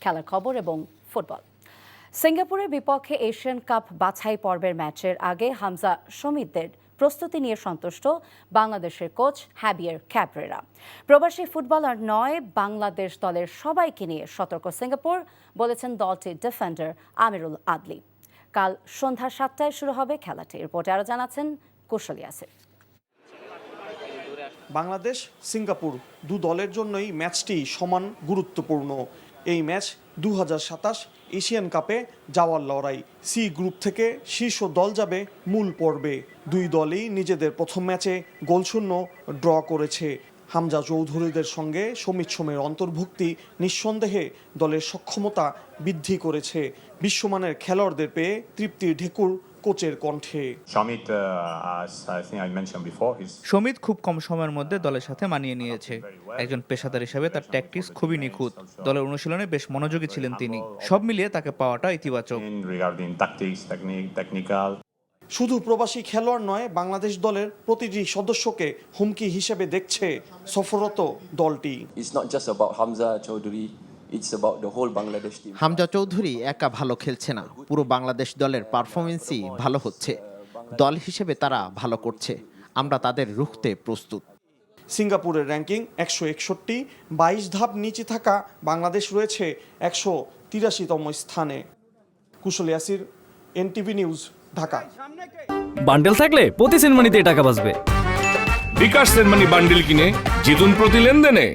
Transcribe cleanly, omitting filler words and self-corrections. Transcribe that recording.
খেলার খবর এবং ফুটবল। সিঙ্গাপুরের বিপক্ষে এশিয়ান কাপ বাছাই পর্বের ম্যাচের আগে হামজা শমিতদের প্রস্তুতি নিয়ে সন্তুষ্ট বাংলাদেশের কোচ হ্যাবিয়ার ক্যাবরেরা। প্রবাসী ফুটবলার নয়, বাংলাদেশ দলের সবাইকে নিয়ে সতর্ক সিঙ্গাপুর, বলেছেন দলটির ডিফেন্ডার আমিরুল আদলি। কাল সন্ধ্যা 7টায় শুরু হবে খেলাটি। রিপোর্টে আরও জানাচ্ছেন কুশল ইয়াসির। বাংলাদেশ সিঙ্গাপুর দু দলের জন্যই ম্যাচটি সমান গুরুত্বপূর্ণ। এই ম্যাচ 2027 এশিয়ান কাপে যাওয়ার লড়াই। সি গ্রুপ থেকে শীর্ষ দল যাবে মূল পর্বে। দুই দলই নিজেদের প্রথম ম্যাচে গোলশূন্য ড্র করেছে। হামজা চৌধুরীদের সঙ্গে শমিত সোমের অন্তর্ভুক্তি নিঃসন্দেহে দলের সক্ষমতা বৃদ্ধি করেছে। বিশ্বমানের খেলোয়াড়দের পেয়ে তৃপ্তির ঢেকুর কোচের কণ্ঠে। শমিত খুব কম সময়ের মধ্যে দলের সাথে মানিয়ে নিয়েছে। একজন পেশাদার হিসেবে তার ট্যাকটিক্স খুবই নিখুঁত। দলের অনুশীলনে বেশ মনোযোগী ছিলেন তিনি। সব মিলিয়ে তাকে পাওয়াটা ইতিবাচক। শুধু প্রবাসী খেলোয়াড় নয়, বাংলাদেশ দলের প্রতিটি সদস্যকে হুমকি হিসেবে দেখছে সফররত দলটি। হামজা চৌধুরী একা ভালো খেলছে না, পুরো বাংলাদেশ দলের পারফরমেন্সই ভালো হচ্ছে। দল হিসেবে তারা ভালো করছে, আমরা তাদের রুখতে প্রস্তুত। সিঙ্গাপুরের র্যাঙ্কিং 161, 22 ধাপ নিচে থাকা বাংলাদেশ রয়েছে 183তম স্থানে। Kushal Yasir, NTV news, Dhaka. Bundle থাকলে প্রতি সেনমানিতে টাকা বাঁচবে। বিকাশ সেনমানি বান্ডেল কিনে জিতুন প্রতি লেনদেনে।